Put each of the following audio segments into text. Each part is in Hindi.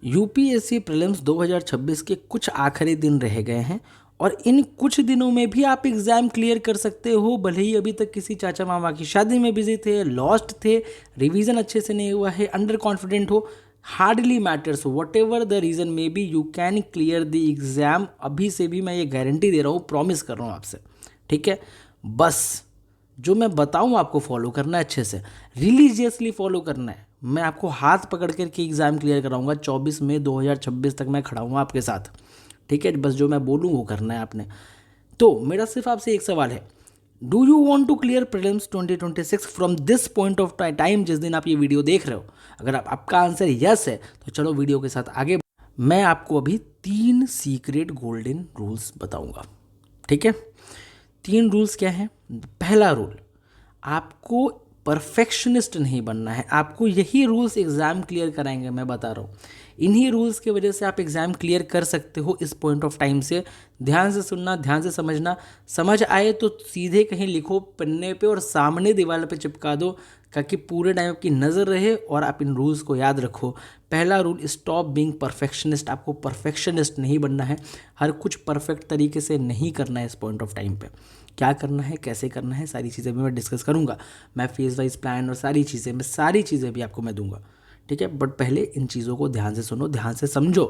यूपीएससी प्रीलिम्स 2026 के कुछ आखिरी दिन रह गए हैं और इन कुछ दिनों में भी आप एग्ज़ाम क्लियर कर सकते हो। भले ही अभी तक किसी चाचा मामा की शादी में बिजी थे, लॉस्ट थे, रिवीजन अच्छे से नहीं हुआ है, अंडर कॉन्फिडेंट हो, hardly matters, what ever the reason may be, you can clear the exam. अभी से भी मैं ये गारंटी दे रहा हूँ, प्रॉमिस कर रहा हूँ आपसे, ठीक है। बस जो मैं बताऊँ आपको फॉलो करना है, अच्छे से रिलीजियसली फॉलो करना है। मैं आपको हाथ पकड़ करके एग्ज़ाम क्लियर कराऊंगा। 24 मई 2026 तक मैं खड़ा हूँ आपके साथ, ठीक है। बस जो मैं बोलूँ वो करना है आपने। तो मेरा सिर्फ आपसे एक सवाल है, do you want to clear prelims 2026 from this point of time, जिस दिन आप ये वीडियो देख रहे हो? अगर आपका आंसर यस है तो चलो वीडियो के साथ आगे। मैं आपको अभी 3 सीक्रेट गोल्डन रूल्स बताऊंगा, ठीक है। 3 रूल्स क्या हैं? पहला रूल, आपको परफेक्शनिस्ट नहीं बनना है। आपको यही रूल्स एग्ज़ाम क्लियर कराएंगे, मैं बता रहा हूँ। इन्हीं रूल्स की वजह से आप एग्ज़ाम क्लियर कर सकते हो इस पॉइंट ऑफ टाइम से। ध्यान से सुनना, ध्यान से समझना, समझ आए तो सीधे कहीं लिखो पन्ने पे और सामने दीवार पे चिपका दो, ताकि पूरे टाइम आपकी नज़र रहे और आप इन रूल्स को याद रखो। पहला रूल, स्टॉप बीइंग परफेक्शनिस्ट। आपको परफेक्शनिस्ट नहीं बनना है। हर कुछ परफेक्ट तरीके से नहीं करना है इस पॉइंट ऑफ टाइम पे। क्या करना है, कैसे करना है, सारी चीज़ें भी मैं डिस्कस करूँगा। मैं फेज वाइज प्लान और सारी चीज़ें भी आपको मैं दूंगा, ठीक है। बट पहले इन चीज़ों को ध्यान से सुनो, ध्यान से समझो।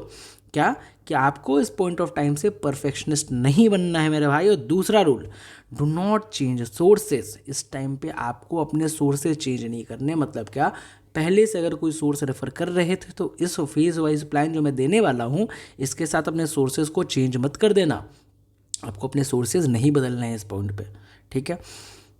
क्या कि आपको इस पॉइंट ऑफ टाइम से परफेक्शनिस्ट नहीं बनना है मेरे भाई। और दूसरा rule, do not change sources. इस टाइम पे आपको अपने सोर्सेज चेंज नहीं करने। मतलब क्या, पहले से अगर कोई सोर्स रेफर कर रहे थे तो इस फेज वाइज प्लान जो मैं देने वाला हूँ इसके साथ अपने सोर्सेज को चेंज मत कर देना। आपको अपने सोर्सेज नहीं बदलना है इस पॉइंट पे, ठीक है।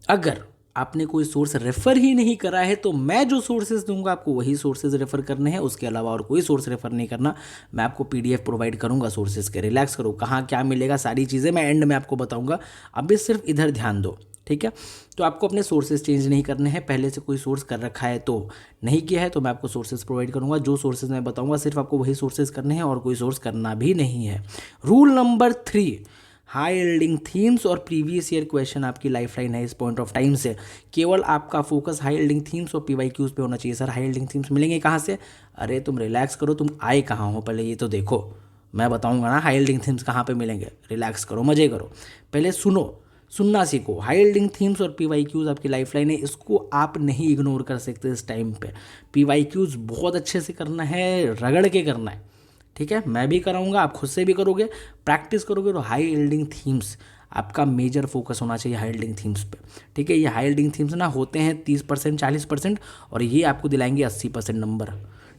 अगर आपने कोई सोर्स रेफ़र ही नहीं करा है तो मैं जो सोर्सेज दूंगा आपको वही सोर्सेज रेफ़र करने हैं, उसके अलावा और कोई सोर्स रेफ़र नहीं करना। मैं आपको पीडीएफ प्रोवाइड करूंगा सोर्सेज के, रिलैक्स करो। कहाँ क्या मिलेगा सारी चीज़ें मैं एंड में आपको बताऊंगा, अभी सिर्फ इधर ध्यान दो, ठीक है। तो आपको अपने सोर्सेज चेंज नहीं करने हैं। पहले से कोई सोर्स कर रखा है तो नहीं किया है तो मैं आपको सोर्सेज प्रोवाइड करूंगा। जो सोर्सेज मैं बताऊंगा सिर्फ आपको वही सोर्सेज करने हैं और कोई सोर्स करना भी नहीं है। Rule number 3, high yielding themes और प्रीवियस ईयर क्वेश्चन आपकी लाइफलाइन है इस पॉइंट ऑफ टाइम से। केवल आपका फोकस हाई यील्डिंग थीम्स और पीवाईक्यूज पे होना चाहिए। सर हाई यील्डिंग थीम्स मिलेंगे कहाँ से? अरे तुम रिलैक्स करो, तुम आए कहाँ हो पहले ये तो देखो। मैं बताऊंगा ना हाई यील्डिंग थीम्स कहाँ पे मिलेंगे। रिलैक्स करो, मजे करो, पहले सुनो, सुनना सीखो। हाई यील्डिंग थीम्स और पीवाईक्यूज आपकी लाइफलाइन है, इसको आप नहीं इग्नोर कर सकते इस टाइम पे। पीवाईक्यूज बहुत अच्छे से करना है, रगड़ के करना है, ठीक है। मैं भी कराऊंगा, आप खुद से भी करोगे, प्रैक्टिस करोगे तो हाई यील्डिंग थीम्स आपका मेजर फोकस होना चाहिए, हाई यील्डिंग थीम्स पे, ठीक है। ये हाई यील्डिंग थीम्स ना होते हैं 30% 40% और ये आपको दिलाएंगे 80% नंबर,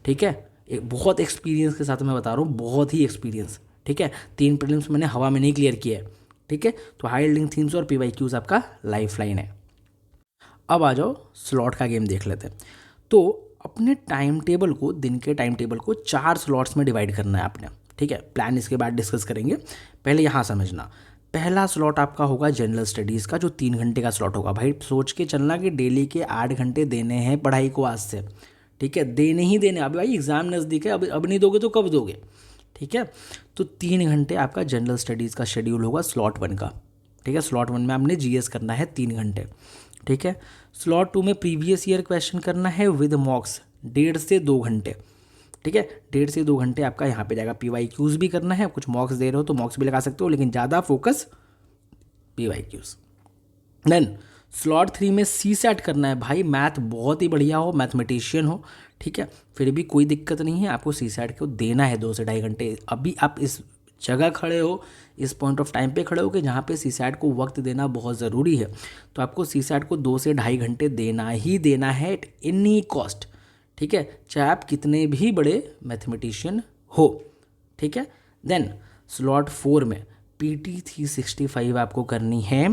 ठीक है। एक बहुत एक्सपीरियंस के साथ मैं बता रहा हूँ, बहुत ही एक्सपीरियंस, ठीक है। 3 प्रीलिम्स मैंने हवा में नहीं क्लियर किया है, ठीक है। तो हाई यील्डिंग थीम्स और पीवाईक्यूज आपका लाइफ लाइन है। अब आ जाओ स्लॉट का गेम देख लेते हैं। तो अपने टाइम टेबल को, दिन के टाइम टेबल को 4 स्लॉट्स में डिवाइड करना है आपने, ठीक है। प्लान इसके बाद डिस्कस करेंगे, पहले यहाँ समझना। पहला स्लॉट आपका होगा जनरल स्टडीज़ का, जो 3 घंटे का स्लॉट होगा। भाई सोच के चलना कि डेली के 8 घंटे देने हैं पढ़ाई को आज से, ठीक है। देने ही देने, अभी भाई एग्ज़ाम नज़दीक है, अब नहीं दोगे तो कब दोगे, ठीक है। तो 3 घंटे आपका जनरल स्टडीज़ का शेड्यूल होगा स्लॉट 1 का, ठीक है। स्लॉट 1 में आपने जीएस करना है 3 घंटे, ठीक है। स्लॉट 2 में प्रीवियस ईयर क्वेश्चन करना है विद मॉक्स 1.5 से 2 घंटे, ठीक है। 1.5 से 2 घंटे आपका यहाँ पे जाएगा। पीवाईक्यूज भी करना है, कुछ मॉक्स दे रहे हो तो मॉक्स भी लगा सकते हो, लेकिन ज़्यादा फोकस पीवाईक्यूज। देन स्लॉट 3 में सी सेट करना है। भाई मैथ बहुत ही बढ़िया हो, मैथमेटिशियन हो, ठीक है, फिर भी कोई दिक्कत नहीं है, आपको सी सेट को देना है 2 से 2.5 घंटे। अभी आप इस जगह खड़े हो, इस पॉइंट ऑफ टाइम पे खड़े हो कि जहाँ पे सी सेट को वक्त देना बहुत ज़रूरी है। तो आपको सी सेट को 2 से 2.5 घंटे देना ही देना है एट एनी कॉस्ट, ठीक है, चाहे आप कितने भी बड़े मैथमेटिशियन हो, ठीक है। देन स्लॉट 4 में पीटी 365 आपको करनी है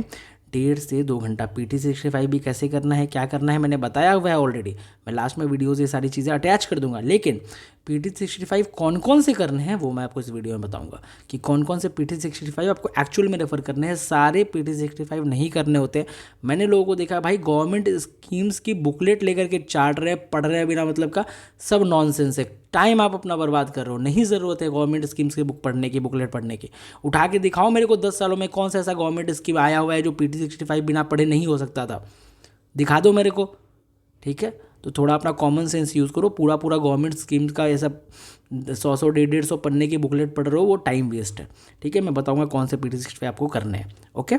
1.5 से 2 घंटा। पीटी 365 भी कैसे करना है, क्या करना है, मैंने बताया हुआ है ऑलरेडी। मैं लास्ट में वीडियोज़ ये सारी चीज़ें अटैच कर दूंगा, लेकिन पीटी 365 कौन कौन से करने हैं वो मैं आपको इस वीडियो में बताऊंगा कि कौन कौन से पीटी 365 आपको एक्चुअल में रेफर करने हैं। सारे पीटी 365 नहीं करने होते। मैंने लोगों को देखा भाई गवर्नमेंट स्कीम्स की बुकलेट लेकर के चाट रहे, पढ़ रहे बिना मतलब का, सब नॉनसेंस है। टाइम आप अपना बर्बाद कर रहे हो, नहीं ज़रूरत है गवर्नमेंट स्कीम्स की बुक पढ़ने की, बुकलेट पढ़ने की। उठा के दिखाओ मेरे को 10 सालों में कौन सा ऐसा गवर्नमेंट स्कीम आया हुआ है जो पीटी 65 बिना पढ़े नहीं हो सकता था, दिखा दो मेरे को, ठीक है। तो थोड़ा अपना कॉमन सेंस यूज़ करो। पूरा पूरा गवर्नमेंट स्कीम्स का ये सब 100 150 पन्ने की बुकलेट पढ़ रहे हो, वो टाइम वेस्ट है। ठीक है, मैं बताऊंगा कौन से PT65 आपको करने हैं। ओके,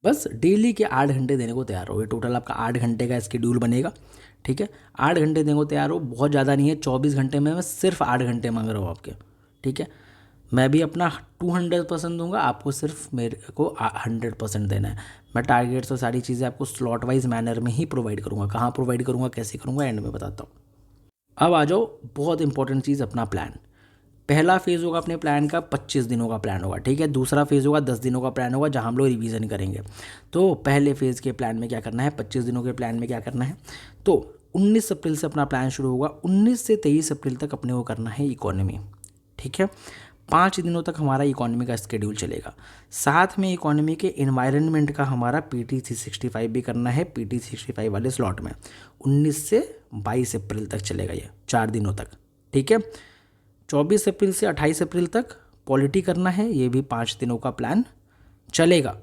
बस डेली के 8 घंटे देने को तैयार हो। ये टोटल आपका 8 घंटे का स्केड्यूल बनेगा। ठीक है, 8 घंटे देने को तैयार हो, बहुत ज़्यादा नहीं है। 24 घंटे में मैं सिर्फ 8 घंटे मांग रहा हूँ आपके। ठीक है, मैं भी अपना 200% दूंगा, आपको सिर्फ मेरे को 100% देना है। मैं टारगेट्स और सारी चीज़ें आपको स्लॉट वाइज मैनर में ही प्रोवाइड करूँगा। कहाँ प्रोवाइड करूँगा, कैसे करूँगा, एंड में बताता हूँ। अब आ जाओ बहुत इंपॉर्टेंट चीज़, अपना प्लान। पहला फेज़ होगा अपने प्लान का 25 दिनों का प्लान होगा। ठीक है, दूसरा फेज़ होगा 10 दिनों का प्लान होगा, जहाँ हम लोग रिवीजन करेंगे। तो पहले फेज़ के प्लान में क्या करना है, 25 दिनों के प्लान में क्या करना है, तो 19 अप्रैल से अपना प्लान शुरू होगा। 19 से 23 अप्रैल तक अपने को करना है इकोनॉमी। ठीक है, 5 दिनों तक हमारा इकोनॉमी का स्केड्यूल चलेगा। साथ में इकोनॉमी के एनवायरनमेंट का हमारा PT365 भी करना है, PT365 वाले स्लॉट में। 19 से 22 अप्रैल तक चलेगा ये, 4 दिनों तक। ठीक है, 24 अप्रैल से 28 अप्रैल तक पॉलिटी करना है, ये भी 5 दिनों का प्लान चलेगा।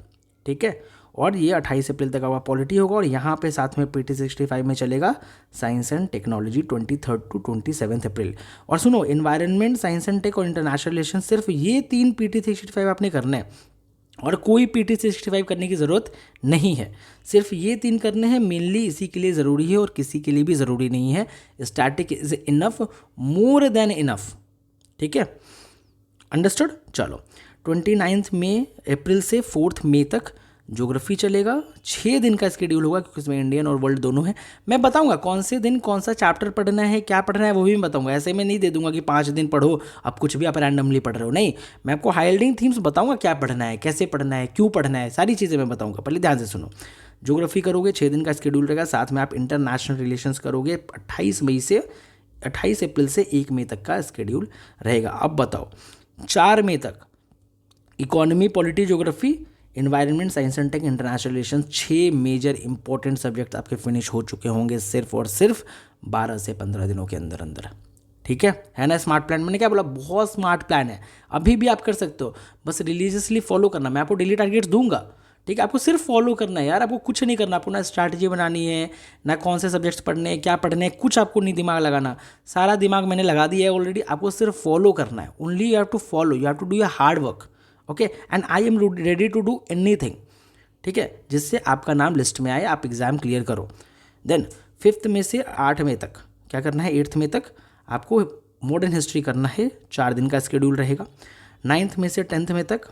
ठीक है, और ये 28 अप्रैल तक आपका पॉलिटी होगा, और यहाँ पे साथ में PT65 में चलेगा साइंस एंड टेक्नोलॉजी 23 to 27 अप्रैल। और सुनो, इन्वायरमेंट, साइंस एंड टेक और इंटरनेशनल रिलेशन, सिर्फ ये 3 PT65 आपने करने हैं, और कोई PT65 करने की ज़रूरत नहीं है। सिर्फ ये 3 करने हैं, मेनली इसी के लिए ज़रूरी है और किसी के लिए भी ज़रूरी नहीं है। Static is enough, more than enough. ठीक है, अंडरस्टूड। चलो, 29 मई अप्रैल से 4 मई तक ज्योग्राफी चलेगा। 6 दिन का स्केड्यूल होगा, क्योंकि इसमें इंडियन और वर्ल्ड दोनों है। मैं बताऊंगा कौन से दिन कौन सा चैप्टर पढ़ना है, क्या पढ़ना है, वो भी मैं बताऊंगा। ऐसे में नहीं दे दूंगा कि 5 दिन पढ़ो, अब कुछ भी आप रैंडमली पढ़ रहे हो। नहीं, मैं आपको हाईलाइटिंग थीम्स बताऊंगा, क्या पढ़ना है, कैसे पढ़ना है, क्यों पढ़ना है, सारी चीज़ें मैं बताऊंगा। पहले ध्यान से सुनो। ज्योग्राफी करोगे, 6 दिन का स्केड्यूल रहेगा। साथ में आप इंटरनेशनल रिलेशंस करोगे, 28 अप्रैल से 1 मई तक का स्केड्यूल रहेगा। अब बताओ, 4 मई तक economy, polity, geography, environment, science and tech, international relation, 6 major important subject आपके फिनिश हो चुके होंगे सिर्फ और सिर्फ 12 से 15 दिनों के अंदर अंदर। ठीक है ना। स्मार्ट प्लान, मैंने क्या बोला, बहुत स्मार्ट प्लान है। अभी भी आप कर सकते हो, बस रिलीजियसली फॉलो करना। मैं आपको डेली टारगेट्स दूंगा। ठीक है, आपको सिर्फ फॉलो करना है यार, आपको कुछ नहीं करना। आपको ना स्ट्रैटेजी बनानी है, ना कौन से सब्जेक्ट्स पढ़ने हैं, क्या पढ़ने हैं, कुछ आपको नहीं दिमाग लगाना। सारा दिमाग मैंने लगा दिया है ऑलरेडी। आपको सिर्फ फॉलो करना है। Only you have to follow, you have to do your hard work. Okay, and I am ready to do anything. ठीक है, जिससे आपका नाम लिस्ट में आए, आप एग्ज़ाम क्लियर करो। देन 5 मई से 8 मई तक क्या करना है, 8 मई तक आपको मॉडर्न हिस्ट्री करना है। 4 दिन का स्केड्यूल रहेगा। 9 मई से 10 मई तक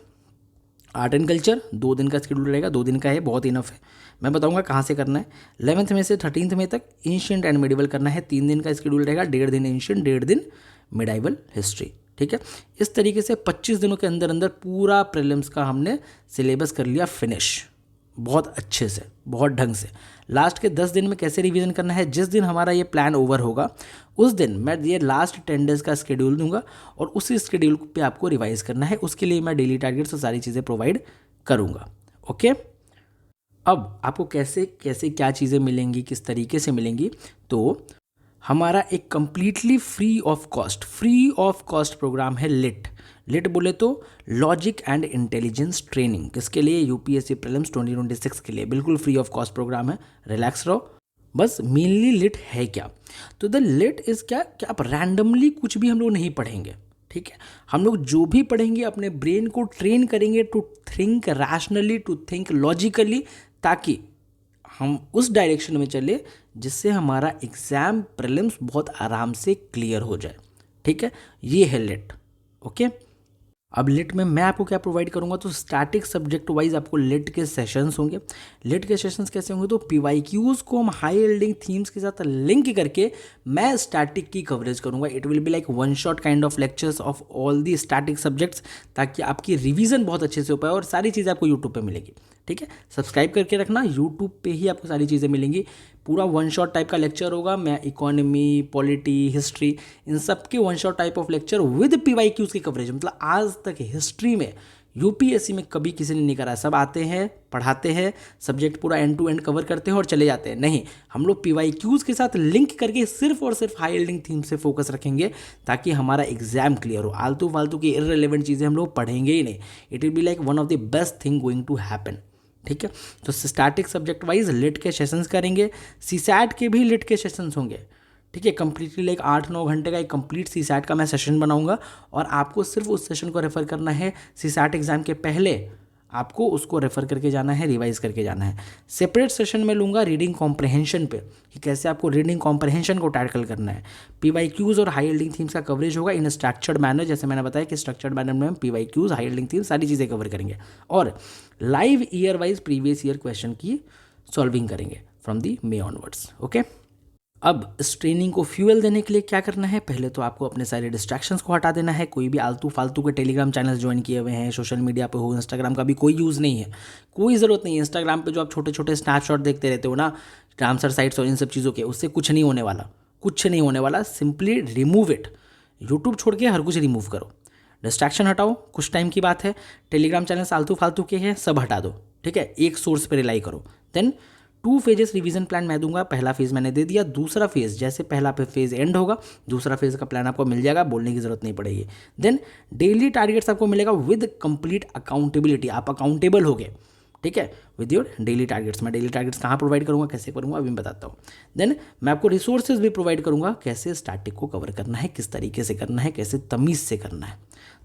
आर्ट एंड कल्चर, 2 दिन का स्केड्यूल रहेगा। 2 दिन का है, बहुत इनफ है। मैं बताऊंगा कहाँ से करना है। 11 मई से 13 मई तक एंशिएंट एंड मिडिवल करना है। 3 दिन का स्केड्यूल रहेगा। 1.5 दिन एंशिएंट, 1.5 दिन मिडाइवल हिस्ट्री। ठीक है, इस तरीके से 25 दिनों के अंदर अंदर पूरा प्रीलिम्स का हमने सिलेबस कर लिया फिनिश, बहुत अच्छे से, बहुत ढंग से। लास्ट के 10 दिन में कैसे रिवीजन करना है, जिस दिन हमारा ये प्लान ओवर होगा उस दिन मैं ये लास्ट 10 डेज का स्केड्यूल दूंगा, और उसी स्केड्यूल पे आपको रिवाइज करना है। उसके लिए मैं डेली टारगेट्स और सारी चीज़ें प्रोवाइड करूँगा। ओके, अब आपको कैसे कैसे क्या चीज़ें मिलेंगी, किस तरीके से मिलेंगी, तो हमारा एक completely free of cost programme है लिट बोले तो लॉजिक एंड इंटेलिजेंस ट्रेनिंग। किसके लिए, यूपीएससी प्रीलिम्स 2026 के लिए। बिल्कुल फ्री ऑफ कॉस्ट प्रोग्राम है, रिलैक्स रहो। बस मेनली लिट है क्या, तो द लिट इज़ क्या कि आप रैंडमली कुछ भी हम लोग नहीं पढ़ेंगे। ठीक है, हम लोग जो भी पढ़ेंगे अपने ब्रेन को ट्रेन करेंगे to think rationally, to think logically, ताकि हम उस डायरेक्शन में चले जिससे हमारा एग्ज़ाम प्रीलिम्स बहुत आराम से क्लियर हो जाए। ठीक है, ये है लिट। ओके, अब लिट में मैं आपको क्या प्रोवाइड करूंगा, तो स्टैटिक सब्जेक्ट वाइज आपको लिट के सेशंस होंगे। लिट के सेशंस कैसे होंगे, तो PYQs को हम हाई यील्डिंग थीम्स के साथ लिंक करके मैं स्टैटिक की कवरेज करूंगा। It will be like 1 shot kind of lectures of all the static subjects, ताकि आपकी रिवीजन बहुत अच्छे से हो पाए, और सारी चीज़ें आपको यूट्यूब पर मिलेगी। ठीक है, सब्सक्राइब करके रखना, यूट्यूब पे ही आपको सारी चीज़ें मिलेंगी। पूरा 1 शॉट टाइप का लेक्चर होगा। मैं इकोनॉमी, पॉलिटी, हिस्ट्री, इन सब के 1 shot type of lecture with PYQs की कवरेज। मतलब आज तक हिस्ट्री में यूपीएससी में कभी किसी ने नहीं करा। सब आते हैं, पढ़ाते हैं, सब्जेक्ट पूरा एंड टू एंड कवर करते हैं और चले जाते हैं। नहीं, हम लोग PYQs के साथ लिंक करके सिर्फ और सिर्फ हाई यील्डिंग थीम से फोकस रखेंगे, ताकि हमारा एग्जाम क्लियर हो। आलतू फालतू की इररिलेवेंट चीज़ें हम लोग पढ़ेंगे ही नहीं। It will be like one of the best thing going to happen. ठीक है। तो स्टैटिक सब्जेक्ट वाइज लिट के सेशंस करेंगे, सीसैट के भी लिट के सेशंस होंगे, ठीक है। कंप्लीटली लाइक 8-9 घंटे का एक कंप्लीट सीसैट का मैं सेशन बनाऊंगा और आपको सिर्फ उस सेशन को रेफर करना है। सीसैट एग्जाम के पहले आपको उसको रेफर करके जाना है, रिवाइज करके जाना है। सेपरेट सेशन में लूँगा रीडिंग कॉम्प्रहेंशन पे कि कैसे आपको रीडिंग कॉम्प्रहेंशन को टैकल करना है। PYQs और हाई यील्डिंग थीम्स का कवरेज होगा इन स्ट्रक्चर्ड मैनर, जैसे मैंने बताया कि स्ट्रक्चर्ड मैनर में हम PYQs, हाई यील्डिंग थीम्स सारी चीज़ें कवर करेंगे और live year wise previous year question की सॉल्विंग करेंगे from the may onwards. Okay, अब इस ट्रेनिंग को फ्यूल देने के लिए क्या करना है, पहले तो आपको अपने सारे डिस्ट्रैक्शंस को हटा देना है। कोई भी आलतू फालतू के टेलीग्राम चैनल्स ज्वाइन किए हुए हैं, सोशल मीडिया पे हो, इंस्टाग्राम का भी कोई यूज़ नहीं है, कोई ज़रूरत नहीं है। इंस्टाग्राम पे जो आप छोटे छोटे स्नैपशॉट देखते रहते हो ना रामसर साइट्स और इन सब चीज़ों के, उससे कुछ नहीं होने वाला, कुछ नहीं होने वाला। Simply remove it. यूट्यूब छोड़ के हर कुछ रिमूव करो, डिस्ट्रैक्शन हटाओ, कुछ टाइम की बात है। टेलीग्राम चैनल आलतू फालतू के हैं, सब हटा दो, ठीक है। एक सोर्स पर रिलाई करो। देन 2 फेजेस रिवीजन प्लान मैं दूंगा। पहला फेज मैंने दे दिया, दूसरा फेज जैसे पहला फेज एंड होगा दूसरा फेज का प्लान आपको मिल जाएगा, बोलने की जरूरत नहीं पड़ेगी। देन डेली टारगेट्स आपको मिलेगा विद कंप्लीट अकाउंटेबिलिटी, आप अकाउंटेबल हो गए, ठीक है, विद योर डेली टारगेट्स। मैं डेली टारगेट्स कहाँ प्रोवाइड करूँगा, कैसे करूँगा, अभी मैं बताता हूँ। देन मैं आपको रिसोर्सेज भी प्रोवाइड करूँगा, कैसे स्टैटिक को कवर करना है, किस तरीके से करना है, कैसे तमीज़ से करना है,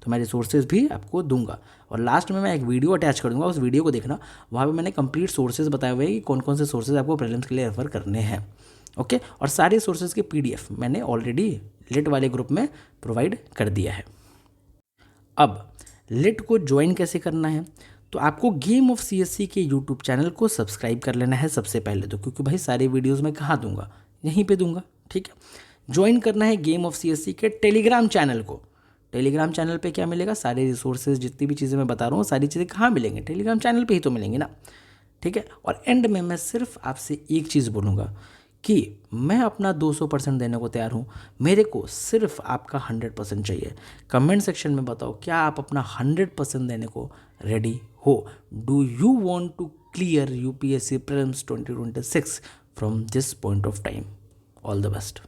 तो मैं रिसोर्सेज भी आपको दूंगा। और लास्ट में मैं एक वीडियो अटैच कर दूंगा, उस वीडियो को देखना, वहाँ पे मैंने कंप्लीट सोर्सेज बताए हुए हैं कि कौन कौन से सोर्सेज आपको प्रीलिम्स के लिए रेफर करने हैं। ओके, और सारे सोर्सेज के PDF मैंने ऑलरेडी लिट वाले ग्रुप में प्रोवाइड कर दिया है। अब लिट को ज्वाइन कैसे करना है, तो आपको गेम ऑफ CSC के यूट्यूब चैनल को सब्सक्राइब कर लेना है सबसे पहले तो, क्योंकि भाई सारे वीडियोज़ मैं कहाँ दूंगा, यहीं पे दूंगा, ठीक है। ज्वाइन करना है गेम ऑफ CSC के टेलीग्राम चैनल को। टेलीग्राम चैनल पे क्या मिलेगा, सारे रिसोर्सेज, जितनी भी चीज़ें मैं बता रहा हूँ सारी चीज़ें कहाँ मिलेंगी, टेलीग्राम चैनल पे ही तो मिलेंगी ना, ठीक है। और एंड में मैं सिर्फ आपसे एक चीज़ बोलूँगा कि मैं अपना 200% देने को तैयार हूँ, मेरे को सिर्फ आपका 100% चाहिए। कमेंट सेक्शन में बताओ क्या आप अपना 100% देने को रेडी हो। Do you want to clear UPSC prelims 2026 from this point of time. All the best.